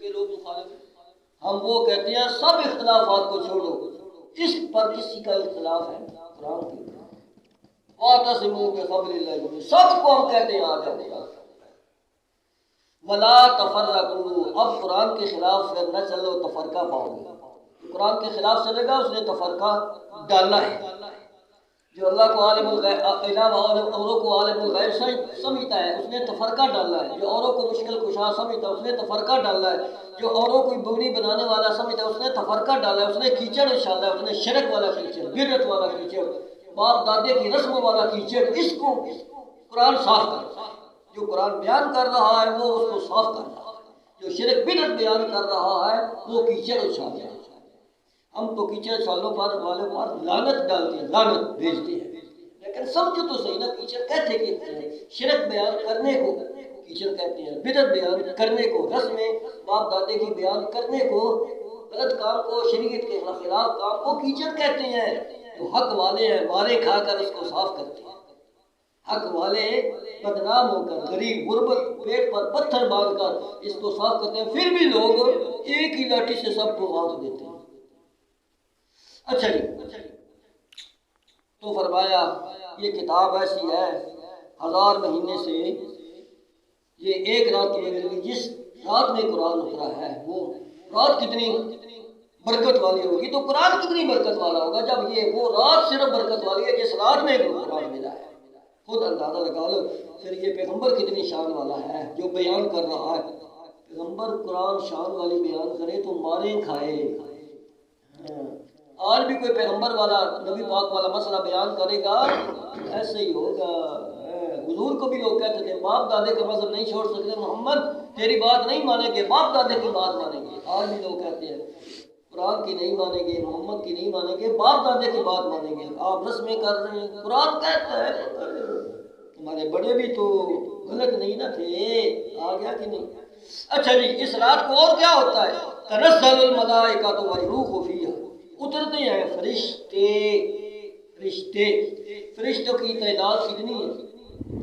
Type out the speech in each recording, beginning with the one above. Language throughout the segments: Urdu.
کہ لوگ مخالف ہیں۔ ہم وہ کہتے ہیں سب اختلافات کو چھوڑو، اس پر کسی کا اختلاف ہے قرآن کی، واعتصموا بحبل اللہ جميعا، سب کو ہم کہتے ہیں آ جاؤ ولا تفرقوا۔ اب قرآن کے خلاف پھر نہ چلو تفرقہ پاؤ گے، قرآن کے خلاف چلے گا اس نے تفرقہ ڈالا ہے۔ جو اللہ کو عالم الغیب اوروں کو عالم الغیب سمجھتا ہے اس نے تفرقہ ڈالا ہے، جو اوروں کو مشکل کشا سمجھتا ہے اس نے تفرقہ ڈالا ہے، جو اوروں کو بگڑی بنانے والا سمجھتا ہے اس نے تفرقہ ڈالا ہے، اس نے کیچڑ اچھالا ہے، اس نے شرک والا کیچڑ، بدعت والا کیچڑ، باپ دادے کی رسموں والا کیچڑ، اس کو قرآن صاف کرتا ہے۔ جو قرآن بیان کر رہا ہے وہ اس کو صاف کر رہا ہے، جو شرک بدعت بیان کر رہا ہے وہ کیچڑ اچھال رہا ہے۔ ہم تو کیچڑ چھالوں پر والے پر لعنت ڈالتے ہیں، لعنت بھیجتے ہیں، لیکن سمجھو تو صحیح نا کیچڑ کہتے ہیں؟ شرک بیان کرنے کو کیچڑ کہتے ہیں، بدعت بیان کرنے کو، رسمیں باپ دادے کی بیان کرنے کو، غلط کام کو، شریعت کے خلاف کام کو کیچڑ کہتے ہیں۔ جو حق والے ہیں مارے کھا کر اس کو صاف کرتے ہیں، حق والے بدنام ہو کر غریب غربت پیٹ پر پتھر باندھ کر اس کو صاف کرتے ہیں، پھر بھی لوگ ایک ہی لاٹھی سے سب کو مار دیتے ہیں۔ اچھا جی، تو فرمایا یہ کتاب ایسی ہے 1000 مہینے سے یہ ایک رات میں مل گئی، جس رات میں قرآن اترا ہے وہ رات کتنی برکت والی ہوگی، تو قرآن کتنی برکت والا ہوگا جب یہ وہ رات صرف برکت والی ہے جس رات میں قرآن ملا ہے۔ خود اندازہ لگا لو پھر یہ پیغمبر کتنی شان والا ہے جو بیان کر رہا ہے۔ پیغمبر قرآن شان والی بیان کرے تو مارے کھائے۔ آج بھی کوئی پیغمبر والا نبی پاک والا مسئلہ بیان کرے گا ایسے ہی ہوگا۔ حضور کو بھی لوگ کہتے تھے باپ دادے کا مذہب نہیں چھوڑ سکتے، محمد تیری بات نہیں مانیں گے، باپ دادے کی بات مانیں گے۔ آج بھی لوگ کہتے ہیں قرآن کی نہیں مانیں گے، محمد کی نہیں مانیں گے، باپ دادے کی بات مانیں گے۔ آپ رسمیں کر رہے ہیں، قرآن کہتا ہے ہمارے بڑے بھی تو غلط نہیں نہ تھے، آ گیا کہ نہیں؟ اچھا جی، اس رات کو اور کیا ہوتا ہے؟ تنزل الملائکۃ والروح فیہا، اترتے ہیں فرشتوں کی تعداد کتنی ہے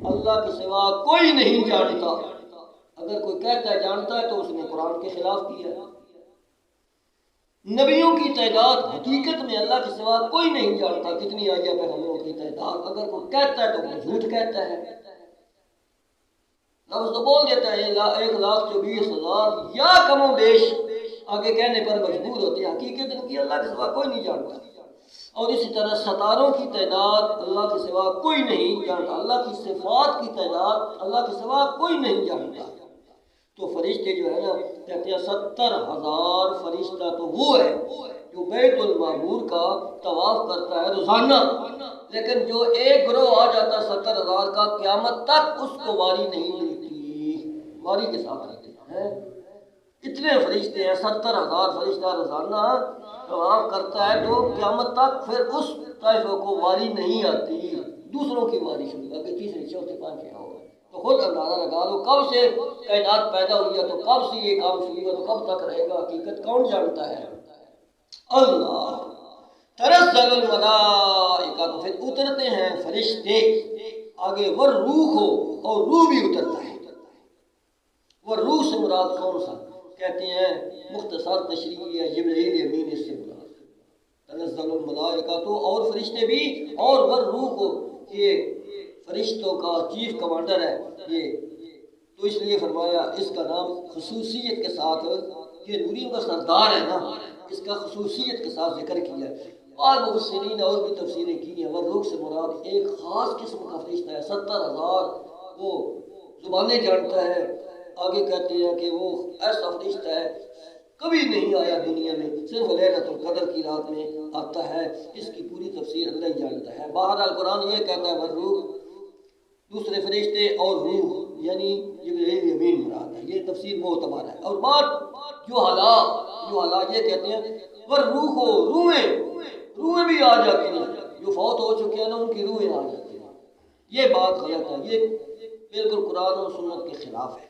اللہ کے سوا کوئی نہیں جانتا۔ اگر کوئی کہتا ہے جانتا ہے تو اس نے قرآن کے خلاف کیا ہے۔ نبیوں کی تعداد حقیقت میں اللہ کے سوا کوئی نہیں جانتا کتنی آئی ہے پیغمبروں کی تعداد، اگر کوئی کہتا ہے تو وہ جھوٹ کہتا ہے۔ لفظ تو بول دیتا ہے 1,24,000 یا کم و بیش، آگے کہنے پر مجبور ہوتے ہیں، حقیقت ان کی اللہ کے سوا کوئی نہیں جانتا۔ اور اسی طرح ستاروں کی تعداد اللہ کے سوا کوئی نہیں جانتا، اللہ کی صفات کی تعداد اللہ کے سوا کوئی نہیں جانتا۔ تو فرشتے جو ہے نا کہتے ہیں 70,000 فرشتہ تو وہ ہے جو بیت المعمور کا طواف کرتا ہے روزانہ، لیکن جو ایک گروہ آ جاتا 70,000 کا قیامت تک اس کو واری نہیں ملتی، واری کے ساتھ رہتے ہیں۔ اتنے فرشتے ہیں، 70,000 فرشتہ روزانہ طواف کرتا ہے تو قیامت تک پھر اس طائفہ کو واری نہیں آتی، دوسروں کی واری شروع ہوگی، تیسرے چوتھے پانچویں ہوگا۔ تو خود اندازہ لگا لو کب سے کائنات پیدا ہوئی ہے تو کب سے یہ کام شروع ہوا تو کب تک رہے گا، حقیقت کون جانتا ہے؟ اللہ۔ تنزل الملائکہ، تو پھر اترتے ہیں فرشتے، آگے والروح ہو اور روح بھی اترتا ہے۔ والروح سے مراد کون سا؟ کہتے ہیں مختصر تشریح ہے جبرائیل امین، اس سے مراد تنزل الملائکہ تو اور فرشتے بھی، اور والروح ہو یہ فرشتوں کا چیف کمانڈر ہے یہ، تو اس لیے فرمایا اس کا نام خصوصیت کے ساتھ، یہ نوریوں کا سردار ہے نا، اس کا خصوصیت کے ساتھ ذکر کیا ہے۔ بعض مفسرین اور بھی تفسیریں کی ہیں، والروح سے مراد ایک خاص قسم کا فرشتہ ہے، 70,000 وہ زبانیں جانتا ہے۔ آگے کہتے ہیں کہ وہ ایسا فرشتہ ہے کبھی نہیں آیا دنیا میں، صرف لیلۃ القدر کی رات میں آتا ہے، اس کی پوری تفسیر اللہ ہی جانتا ہے۔ بہرحال قرآن یہ کہتا ہے والروح، دوسرے فرشتے اور روح یعنی جبرائیل امین مراد ہے، یہ تفسیر معتبر ہے۔ اور بات جو حالات یہ کہتے ہیں والروح ہو، روحیں بھی آ جاتی ہیں، جو فوت ہو چکے ہیں نا ان کی روحیں آ جاتی ہیں، یہ بات غلط ہے، یہ بالکل قرآن و سنت کے خلاف ہے۔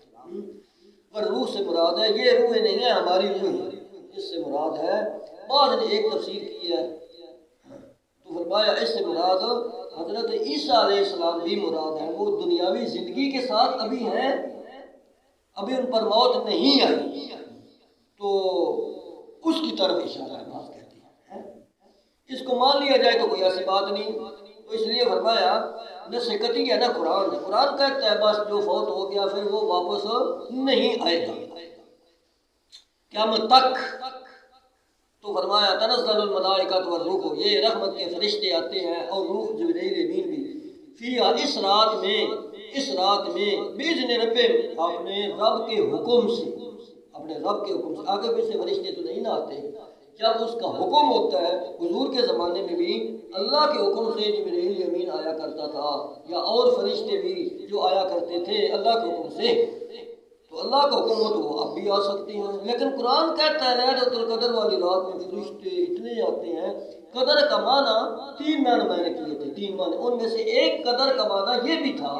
والروح سے مراد ہے یہ روحیں نہیں ہیں ہماری روحیں، اس سے مراد ہے، بعض نے ایک تفسیر کی ہے تو فرمایا اس سے مراد حضرت عیسیٰ علیہ السلام بھی مراد ہے، وہ دنیاوی زندگی کے ساتھ ابھی ہیں، ابھی ان پر موت نہیں آئی، کی طرف اشارہ ہے، بات کہتے ہیں۔ اس کو مان لیا جائے تو کوئی ایسی بات نہیں، تو اس لیے فرمایا نصیحتی ہے نا قرآن، قرآن کہتا ہے بس جو فوت ہو گیا پھر وہ واپس نہیں آئے گا قیامت تک۔ تو فرمایا تنزل الملائکۃ والروح، یہ رحمت کے فرشتے آتے ہیں اور روح جبرائیل امین بھی، فیہا اس رات میں باذن رب، اپنے رب کے حکم سے، اپنے رب کے حکم سے۔ آگے پیچھے فرشتے تو نہیں نہ آتے، جب اس کا حکم ہوتا ہے۔ حضور کے زمانے میں بھی اللہ کے حکم سے جبرائیل امین آیا کرتا تھا، یا اور فرشتے بھی جو آیا کرتے تھے اللہ کے حکم سے، تو اللہ کا حکم ہو تو وہ اب بھی آ سکتے ہیں۔ لیکن قرآن کہتا ہے لیلۃ القدر والی رات میں فرشتے اتنے آتے ہیں۔ قدر کا معنی 3 معنی میں نے کیے تھے، 3 معنی، ان میں سے ایک قدر کا معنی یہ بھی تھا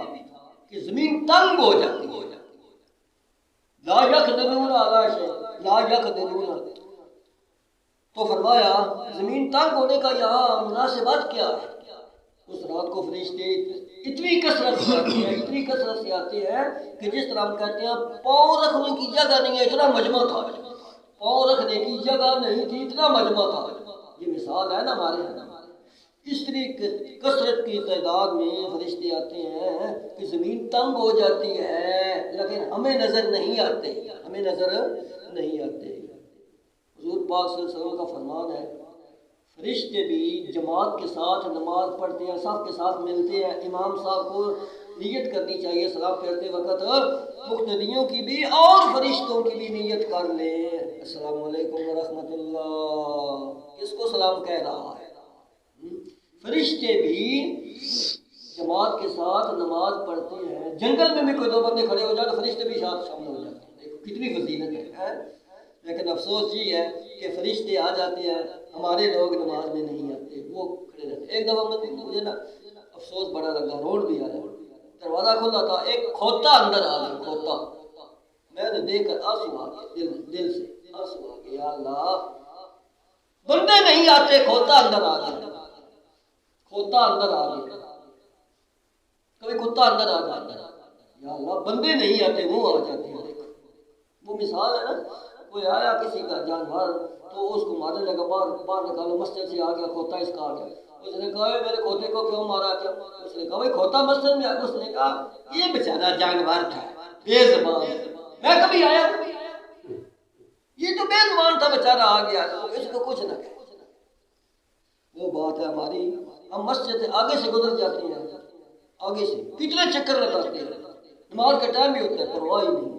کہ زمین تنگ ہو جاتی ہے، لا یقدرون علی شیء، لا یقدرون، تو فرمایا زمین تنگ ہونے کا یہاں مناسبت کیا ہے؟ اس رات کو فرشتے اتنی کثرت سے آتے ہیں، اتنی کثرت سے آتے ہیں کہ جس طرح ہم کہتے ہیں پاؤں رکھنے کی جگہ نہیں ہے، اتنا مجمع تھا، پاؤں رکھنے کی جگہ نہیں تھی، اتنا مجمع تھا۔ یہ مثال ہے نا ہمارے یہاں، اس طرح کثرت کی تعداد میں فرشتے آتے ہیں کہ زمین تنگ ہو جاتی ہے، لیکن ہمیں نظر نہیں آتے، ہمیں نظر نہیں آتے۔ حضور پاک صلی اللہ علیہ وسلم کا فرمان ہے فرشتے بھی جماعت کے ساتھ نماز پڑھتے ہیں، صف کے ساتھ ملتے ہیں۔ امام صاحب کو نیت کرنی چاہیے سلام پھیرتے وقت، مقتدیوں کی بھی اور فرشتوں کی بھی نیت کر لیں، السلام علیکم ورحمۃ اللہ، کس کو سلام کہہ رہا ہے؟ فرشتے بھی جماعت کے ساتھ نماز پڑھتے ہیں۔ جنگل میں بھی کوئی 2 بندے کھڑے ہو جائے تو فرشتے بھی ساتھ شامل ہو جاتے ہیں، دیکھو کتنی فضیلت ہے۔ لیکن افسوس یہ ہے کہ فرشتے آ جاتے ہیں، ہمارے لوگ نماز میں نہیں آتے، وہ کھڑے رہتے۔ ایک دفعہ مجھے نا افسوس بڑا لگا، روڈ بھی آ رہا، دروازہ کھلا تھا، ایک کھوتا اندر آ گیا، کھوتا، میں نے دیکھ کر آنسو آ گیا، دل سے آنسو آ گیا، یا اللہ بندے نہیں آتے، کھوتا اندر آ گیا، کھوتا اندر آ گیا، کبھی کتا اندر آ جاتا ہے، یا اللہ بندے نہیں آتے وہ آ جاتے ہیں۔ دیکھو وہ مثال ہے نا، کوئی آیا کسی کا جانور تو اس کو مارنے لگا، باہر نکالو، مسجد سے آ گیا کھوتا، اس کا آ گیا، اس نے کہا میرے کھوتے کو کیوں مارا کیا؟ اس نے کہا بھائی کھوتا مسجد میں آیا، اس نے کہا یہ بیچارہ جانور تھا بے زبان، میں کبھی آیا، یہ تو بے زبان تھا بیچارہ آ گیا، اس کو کچھ نہ کہ۔ وہ بات ہے ہماری، ہم مسجد سے آگے سے گزر جاتے ہیں، آگے سے کتنے چکر لگاتے ہیں، نماز کا ٹائم بھی ہوتا ہے، پرواہ ہی نہیں۔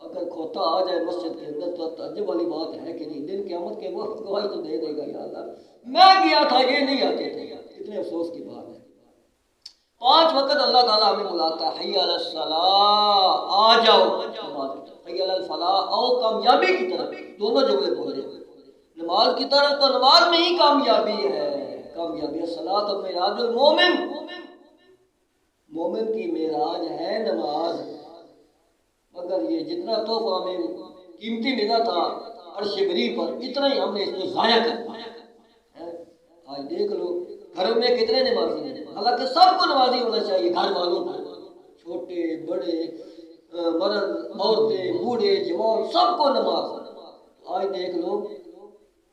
اگر کھوتا آ جائے مسجد کے اندر تو تعجب والی بات ہے کہ نہیں، دن قیامت کے وقت گواہی تو دے دے گا، یا اللہ میں گیا تھا یہ نہیں آتے تھے، اتنے افسوس کی بات ہے۔ 5 وقت اللہ تعالیٰ ہمیں بلاتا ہے، حی علی الصلاۃ، آ جاؤ نماز، حی علی الفلاح، آؤ کامیابی کی طرف، دونوں جملے بولے، نماز کی طرف، تو نماز میں ہی کامیابی ہے، کامیابی۔ الصلاۃ معراج المومن، مومن کی معراج ہے نماز۔ مگر یہ جتنا تحفہ ہمیں قیمتی ملا تھا عرش بری پر، اتنا ہی ہم نے اس کو ضائع کر دیا۔ آج دیکھ لو گھروں میں کتنے نمازی ہیں، حالانکہ سب کو نمازی ہونا چاہیے، گھر والوں کو، چھوٹے بڑے، مرد عورتیں بوڑھے جوان، سب کو نماز۔ آج دیکھ لو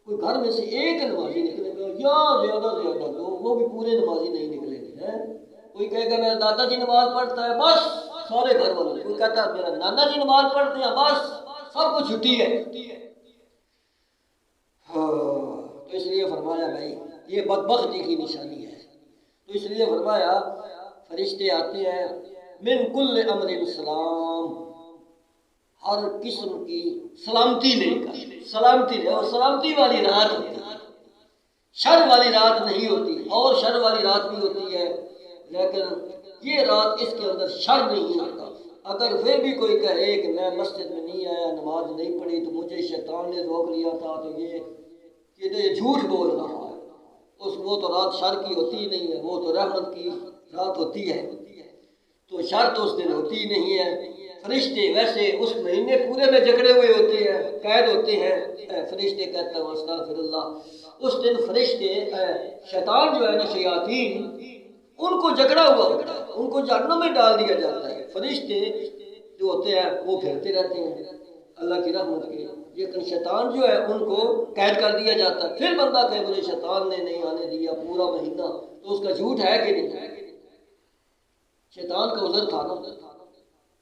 کوئی گھر میں سے ایک نمازی نکلے گا یا زیادہ سے زیادہ 2، وہ بھی پورے نمازی نہیں نکلے گے۔ کوئی کہے گا میرا دادا جی نماز پڑھتا ہے، بس سارے گھر والے، کوئی کہتا ہے میرا نانا جی نماز پڑھتے ہیں، بس سب کو چھٹی ہے۔ تو اس لیے فرمایا بھائی یہ بدبختی کی نشانی ہے، تو اس لیے فرمایا فرشتے آتے ہیں، من کل امر السلام، ہر قسم کی سلامتی لے کر، سلامتی لے، اور سلامتی والی رات ہوتی ہے، شر والی رات نہیں ہوتی، اور شر والی رات بھی ہوتی ہے، لیکن یہ رات اس کے اندر شر نہیں ہوتا۔ اگر پھر بھی کوئی کہے کہ میں مسجد میں نہیں آیا، نماز نہیں پڑھی تو مجھے شیطان نے روک لیا تھا، تو یہ جھوٹ بول رہا ہے، وہ تو رات شر کی ہوتی ہی نہیں ہے، وہ تو رحمت کی رات ہوتی ہے، تو شر تو اس دن ہوتی ہی نہیں ہے۔ فرشتے ویسے اس مہینے پورے میں جکڑے ہوئے ہوتے ہیں، قید ہوتے ہیں، فرشتے کہتے ہیں استغفر اللہ، اس دن فرشتے شیطان جو ہے نا، شیاطین، ان کو جکڑا ہوا ہوتا ہے، ان کو جہنم میں ڈال دیا جاتا ہے۔ فرشتے جو ہوتے ہیں وہ پھرتے رہتے ہیں، اللہ کی رحمت کے، لیکن شیطان جو ہے ان کو قید کر دیا جاتا ہے. پھر بندہ کہ مجھے شیطان نے نہیں آنے دیا پورا مہینہ، تو اس کا جھوٹ ہے کہ نہیں؟ شیطان کا عذر تھا نا.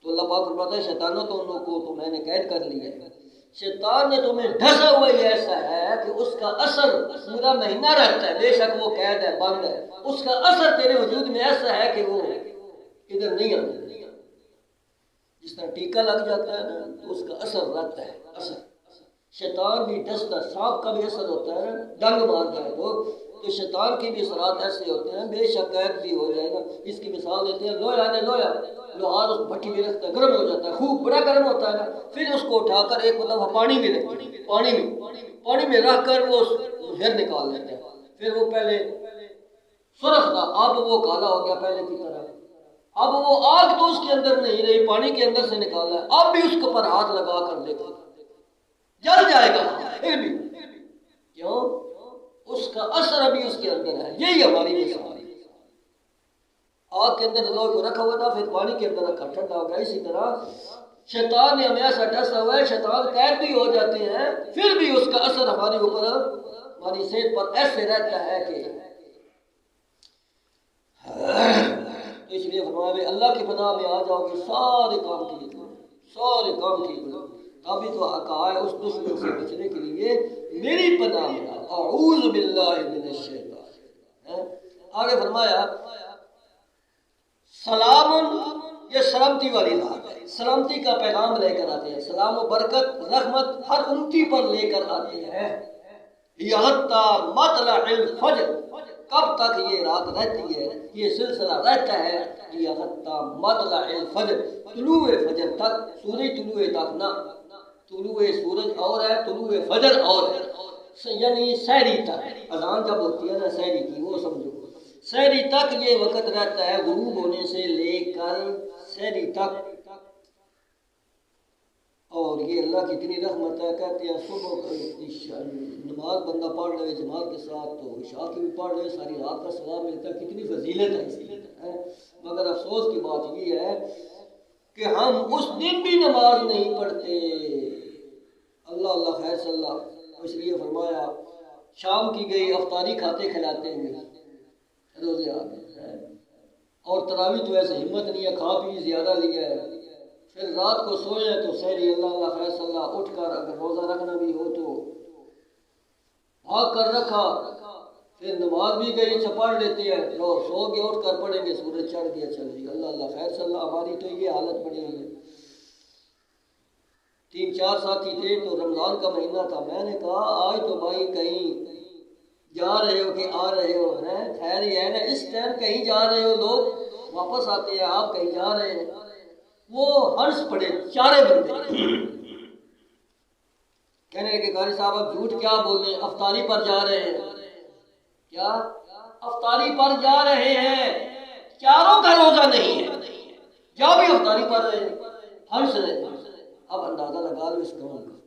تو اللہ پاک فرماتا ہے شیطانوں تو ان لوگوں کو تو میں نے قید کر لیا ہے. شیطان نے تمہیں ڈھسا ہوا ہی ایسا ہے کہ اس کا اثر پورا مہینہ رہتا ہے. بے شک وہ قید ہے، بند ہے، اس کا اثر تیرے وجود میں ایسا ہے کہ وہ ادھر نہیں آتا. جس طرح ٹیکا لگ جاتا ہے نا تو اس کا اثر رہتا ہے. اثر شیطان بھی ڈستا، سانپ کا بھی اثر ہوتا ہے، ڈنگ مار جائے تو شیطان کے بھی اثرات ایسے ہوتے ہیں. بے شک قید بھی ہو جائے گا. اس کی مثال دیتے ہیں لوہا نے لوہا لوہار اس بھٹی میں رکھتا ہے، گرم ہو جاتا ہے، خوب بڑا گرم ہوتا ہے نا. پھر اس کو اٹھا کر ایک دفعہ پانی میں رکھتے، پانی میں رکھ کر وہ زہر نکال لیتے ہیں. پھر وہ پہلے سرخ تھا، اب وہ کالا ہو گیا پہلے کی طرح. اب وہ آگ تو اس کے اندر نہیں رہی، پانی کے اندر سے نکالا ہے. اب بھی اس کے پر ہاتھ لگا کر دیکھا جل جائے گا. پھر بھی کیوں؟ اس کا اثر ابھی اس کے اندر ہے. یہی ہماری مثال. آگ کے اندر لوہے کو رکھا ہوا تھا، پھر پانی کے اندر رکھا، ٹھنڈا ہو گیا. اسی طرح شیطان نے ہمیں ایسا ڈسا ہوا ہے، شیطان قید بھی ہو جاتے ہیں، پھر بھی اس کا اثر ہمارے اوپر، ہماری صحت پر ایسے رہتا ہے کہ اس لیے فرمایا اللہ کی پناہ میں آ جاؤ گے سارے کام ٹھیک ہو، سارے کام ٹھیک ہو. ابھی تو کہا ہے اس دشمن سے بچنے کے لیے میری پناہ میں آؤ، اعوذ باللہ من الشیطان. آگے فرمایا سلام، یہ سلامتی والی بات ہے. سلامتی کا پیغام لے کر آتے ہیں، سلام و برکت رحمت ہر امتی پر لے کر آتے ہیں. یحتی مطلع الفجر، کب تک یہ رات رہتی ہے، یہ سلسلہ رہتا ہے. یحتی مطلع الفجر، طلوع فجر تک. سورج طلوع تک نہ، طلوع سورج اور ہے، طلوع فجر اور ہے. یعنی سحری تک، اذان جب ہوتی ہے نا سحری کی، وہ سمجھو سحری تک یہ وقت رہتا ہے، غروب ہونے سے لے کر سحری تک. اور یہ اللہ کی اتنی رحمت ہے. کہتے ہیں صبح نماز بندہ پڑھ لے جماعت کے ساتھ تو عشاء کی بھی پڑھ لے، ساری رات کا ثواب ملتا ہے. کتنی فضیلت ہے اس کی. مگر افسوس کی بات یہ ہے کہ ہم اس دن بھی نماز نہیں پڑھتے. اللہ اللہ خیر صلی اللہ. اس لیے فرمایا شام کی گئی افطاری کھاتے کھلاتے ہیں روزے آ گئے. اور تراویح تو ایسے ہمت نہیں ہے، کھا پی زیادہ لیا ہے. پھر رات کو سوئے تو سحری اللہ اللہ خیر صلی اللہ اٹھ کر اگر روزہ رکھنا بھی ہو تو بھاگ کر رکھا. پھر نماز بھی گئی اچھا پڑھ لیتے ہیں، سو گئے اٹھ کر پڑھیں گے، سورج چڑھ گیا چل جی اللہ اللہ خیر صلی اللہ. ہماری تو یہ حالت بنی ہوئی ہے. 3-4 ساتھی تھے تو رمضان کا مہینہ تھا. میں نے کہا آج تو بھائی کہیں جا رہے ہو کہ آ رہے ہو؟ خیر یہ ہے نا اس ٹائم کہیں جا رہے ہو، لوگ واپس آتے ہیں، آپ کہیں جا رہے ہیں. وہ ہنس پڑے چارے بندے. کہنے لگے قاری صاحب آپ جھوٹ کیا بول رہے ہیں، افطاری پر جا رہے ہیں. کیا افطاری پر جا رہے ہیں؟ چاروں کا روزہ نہیں ہے، جا بھی افطاری پر رہے ہیں، ہنس رہے ہیں. اب اندازہ لگا لو اس قوم کا.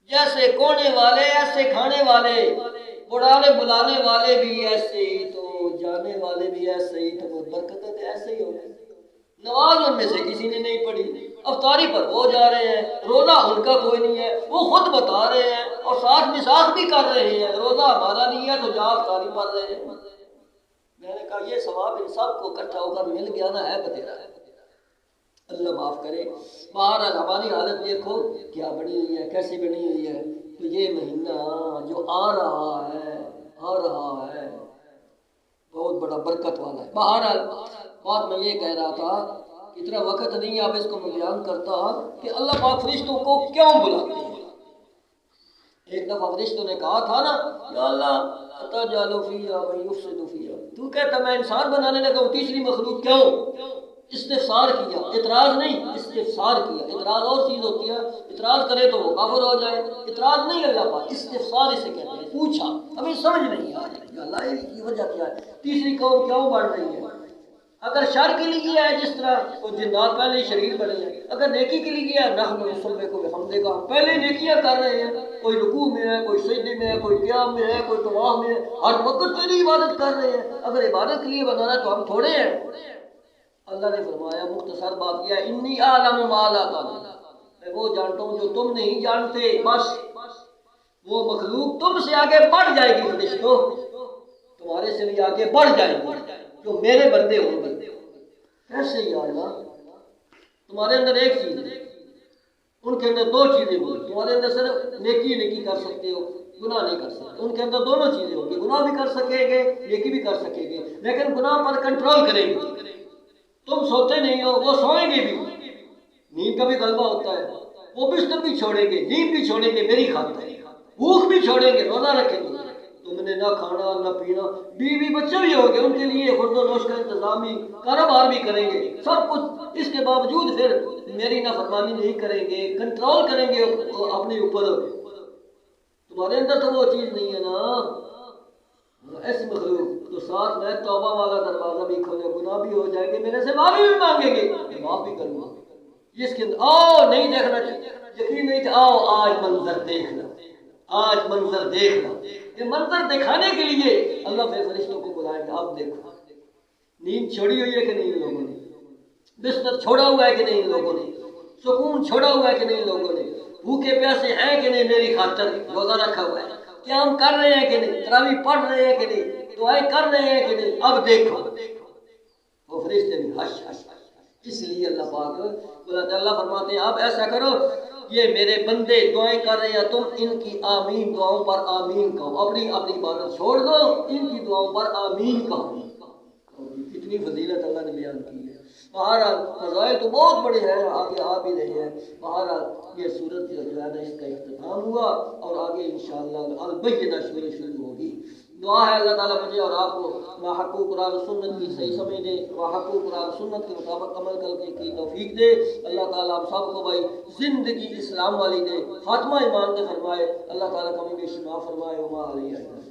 جیسے کونے والے ایسے کھانے والے، بڑھانے بلانے والے بھی ایسے ہی، تو جانے والے بھی ایسے ہی، تو وہ برکتیں ایسے ہی ہوگی. نماز ان میں سے کسی نے نہیں پڑھی، افطاری پر وہ جا رہے ہیں، روزہ ان کا کوئی نہیں ہے، وہ خود بتا رہے ہیں اور ساتھ مساق بھی کر رہے ہیں روزہ ہمارا نہیں ہے تو جا افطاری پڑھ رہے ہیں. میں نے کہا یہ ثواب ان سب کو اکٹھا ہو کر مل گیا نا، ہے بتیرا. اللہ معاف کرے. بہرحال ہماری حالت دیکھو کیا بنی ہوئی ہے، کیسی بنی ہوئی ہے. تو یہ مہینہ جو آ رہا ہے بہت بڑا برکت والا ہے. بہرحال بات میں یہ کہہ رہا تھا کہ اتنا وقت نہیں ہے اب اس کو میں بیان کرتا کہ اللہ پاک فرشتوں کو کیوں بلاتے ہیں. ایک دفعہ فرشتوں نے کہا تھا نا یا اللہ اتجعل فیہا من یفسد فیہا، تو کہتا میں انسان بنانے لگا ہوں تیسری مخلوق کیوں؟ استفسار کیا، اعتراض نہیں، استفسار کیا. اعتراض اور چیز ہوتی ہے، اعتراض کرے تو وہ کافر ہو جائے. اعتراض نہیں اللہ پاک، استفسار اسے کہتے ہیں. پوچھا، ہمیں سمجھ نہیں آ رہی کہ اللہ کی وجہ کیا ہے، تیسری قوم کیوں بڑھ رہی ہے. اگر شر کے لیے ہے جس طرح وہ جنات پہلے ہی شریر بنے ہیں، اگر نیکی کے لیے ہے نحن نسبح بحمدک، ہم پہلے نیکیاں کر رہے ہیں. کوئی رکوع میں ہے، کوئی سجدے میں ہے، کوئی قیام میں ہے، کوئی طواف میں ہے، ہر وقت تیری عبادت کر رہے ہیں. اگر عبادت کے لیے بنانا ہے تو ہم تھوڑے ہیں. اللہ نے فرمایا مختصر بات یہ ہے انی اعلم ما لا تعلمون، میں وہ جانتا ہوں جو تم نہیں جانتے، بس وہ مخلوق تم سے آگے بڑھ جائے گی فرشتوں، تمہارے سے بھی آگے بڑھ جائے گی جو میرے بندے ہوں گے۔ کیسے یا اللہ؟ تمہارے اندر ایک چیز ہے، ان کے اندر دو چیزیں ہوں گی۔ تمہارے اندر صرف نیکی کر سکتے ہو، گناہ نہیں کر سکتے، ان کے اندر دونوں چیزیں ہوں گی، گناہ بھی کر سکیں گے، نیکی بھی کر سکیں گے، لیکن گناہ پر کنٹرول کریں گے۔ تم سوتے نہیں ہو، وہ سوئیں گے بھی، نیند کا بھی غلبہ ہوتا ہے، وہ بستر بھی چھوڑیں گے، نیند بھی چھوڑیں گے میری خاطر، بھوک بھی چھوڑیں گے، روزہ رکھیں گے، تم نے نہ کھانا نہ پینا، بیوی بچے بھی ہوں گے، ان کے لیے خرد و نوش کا انتظام بھی، کاروبار بھی کریں گے، سب کچھ۔ اس کے باوجود پھر میری نافرمانی نہیں کریں گے، کنٹرول کریں گے اپنے اوپر۔ تمہارے اندر تو وہ چیز نہیں ہے نا، ایسی مخلوق تو ساتھ میں توبہ والا دروازہ بھی کھولے، گناہ بھی ہو جائے گے، میرے سے معافی بھی مانگیں گے، میں معاف بھی کروں گا۔ جس کے اندر آؤ نہیں دیکھنا چاہیے، یقین نہیں کہ آؤ آج منظر دیکھنا، آج منظر دیکھنا، یہ منظر دکھانے کے لیے اللہ پھر فرشتوں کو بلائیں گے۔ اب دیکھو نیند چھوڑی ہوئی ہے کہ نہیں لوگوں نے، بستر چھوڑا ہوا ہے کہ نہیں لوگوں نے، سکون چھوڑا ہوا ہے کہ نہیں لوگوں نے، بھوکے پیاسے ہیں کہ نہیں میری خاطر، روزہ رکھا ہوا ہے، قیام کر رہے ہیں کہ نہیں، تراویح پڑھ رہے ہیں کہ نہیں، دعائیں کر رہے ہیں کہ نہیں، اب دیکھو۔ وہ فرشتے بھی ہش ہش ہش۔ اس لیے اللہ پاک اللہ فرماتے ہیں اب ایسا کرو، یہ میرے بندے دعائیں کر رہے ہیں، تم ان کی آمین دعاؤں پر آمین کہو، اپنی عبادت چھوڑ دو، ان کی دعاؤں پر آمین کہو۔ کتنی فضیلت اللہ نے بیان کی ہے۔ بہرحال فضائل تو بہت بڑے ہیں، آگے آ بھی رہے ہیں۔ بہرحال یہ صورت جو ہے نا اس کا اختتام ہوا، اور آگے انشاءاللہ البینہ شروع ہوگی۔ دعا ہے اللہ تعالیٰ مجھے اور آپ کو محقوق قرآن و سنت کی صحیح سمجھ دے، محقوق قرآن و سنت کے مطابق عمل کرنے کی توفیق دے۔ اللہ تعالیٰ ہم سب کو بھائی زندگی اسلام والی دے، خاتمہ ایمان دے فرمائے۔ اللہ تعالیٰ کمی بیشی معاف فرمائے۔ وما علیہ الحمدللہ۔